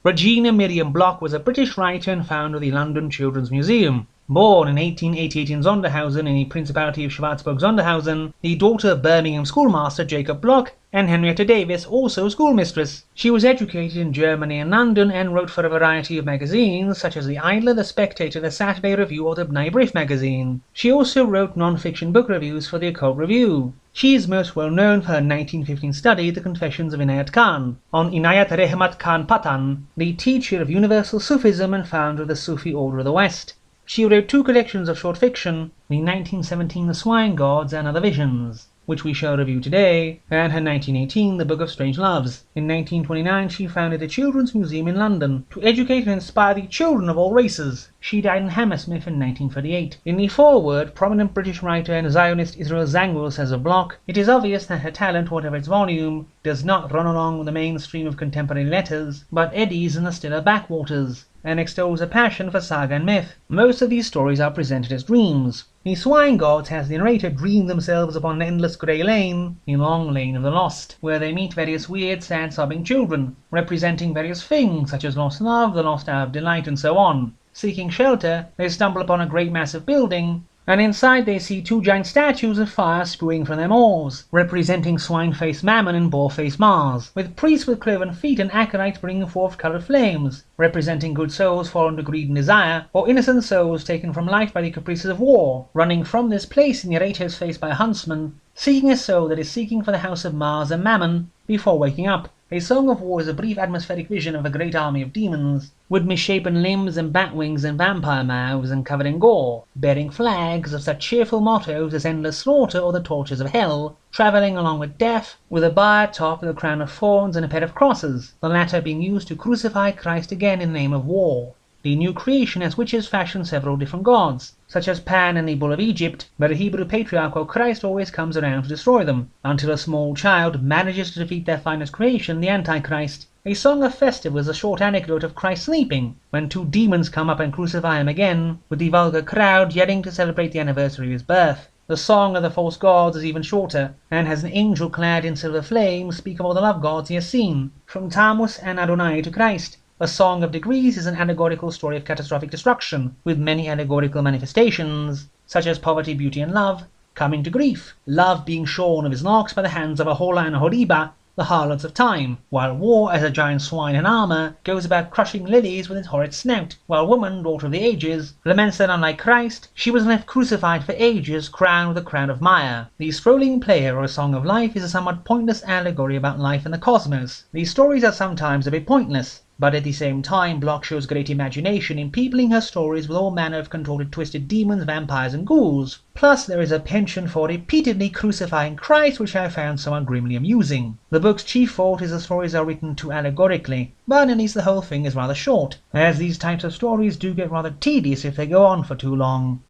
Regina Miriam Bloch was a British writer and founder of the London Children's Museum. Born in 1888 in Sondershausen in the Principality of Schwarzburg-Sondershausen, the daughter of Birmingham schoolmaster Jacob Bloch and Henrietta Davis, also schoolmistress. She was educated in Germany and London and wrote for a variety of magazines such as The Idler, The Spectator, The Saturday Review or the B'nai B'rith magazine. She also wrote non-fiction book reviews for the Occult Review. She is most well known for her 1915 study, The Confessions of Inayat Khan, on Inayat Khan Patan, the teacher of universal Sufism and founder of the Sufi Order of the West. She wrote two collections of short fiction, the 1917 The Swine Gods and Other Visions, which we shall review today, and her 1918 The Book of Strange Loves. In 1929 she founded the Children's Museum in London to educate and inspire the children of all races. She died in Hammersmith in 1938. In the foreword, prominent British writer and Zionist Israel Zangwill says of Bloch, "It is obvious that her talent, whatever its volume, does not run along with the mainstream of contemporary letters, but eddies in the stiller backwaters, and extols a passion for saga and myth. Most of these stories are presented as dreams. The Swine Gods has the narrator dream themselves upon an endless grey lane, the long lane of the lost, where they meet various weird, sad, sobbing children, representing various things such as lost love, the lost hour of delight, and so on. Seeking shelter, they stumble upon a great massive building, and inside they see two giant statues of fire spewing from their maws, representing swine-faced Mammon and boar-faced Mars, with priests with cloven feet and acolytes bringing forth coloured flames, representing good souls fallen to greed and desire, or innocent souls taken from life by the caprices of war, running from this place in the narrator's face by a huntsman, seeking a soul that is seeking for the house of Mars and Mammon before waking up. A Song of War is a brief atmospheric vision of a great army of demons, with misshapen limbs and bat wings and vampire mouths and covered in gore, bearing flags of such cheerful mottos as endless slaughter or the tortures of hell, travelling along with death, with a bar top with a crown of thorns and a pair of crosses, the latter being used to crucify Christ again in the name of war. The new creation has witches fashioned several different gods, such as Pan and the Bull of Egypt, but the Hebrew patriarch or Christ always comes around to destroy them, until a small child manages to defeat their finest creation, the Antichrist. A Song of Festival is a short anecdote of Christ sleeping, when two demons come up and crucify him again, with the vulgar crowd yelling to celebrate the anniversary of his birth. The Song of the False Gods is even shorter, and has an angel clad in silver flames speak of all the love gods he has seen, from Tammuz and Adonai to Christ. A Song of Degrees is an allegorical story of catastrophic destruction, with many allegorical manifestations, such as poverty, beauty, and love, coming to grief, love being shorn of his locks by the hands of a Hola and a Horiba, the Harlots of Time, while war, as a giant swine in armour, goes about crushing lilies with its horrid snout, while woman, daughter of the ages, laments that unlike Christ, she was left crucified for ages, crowned with a crown of mire. The Strolling Player, or A Song of Life, is a somewhat pointless allegory about life and the cosmos. These stories are sometimes a bit pointless, but at the same time Bloch shows great imagination in peopling her stories with all manner of contorted twisted demons, vampires and ghouls. Plus there is a penchant for repeatedly crucifying Christ which I found somewhat grimly amusing. The book's chief fault is the stories are written too allegorically, but at least the whole thing is rather short, as these types of stories do get rather tedious if they go on for too long.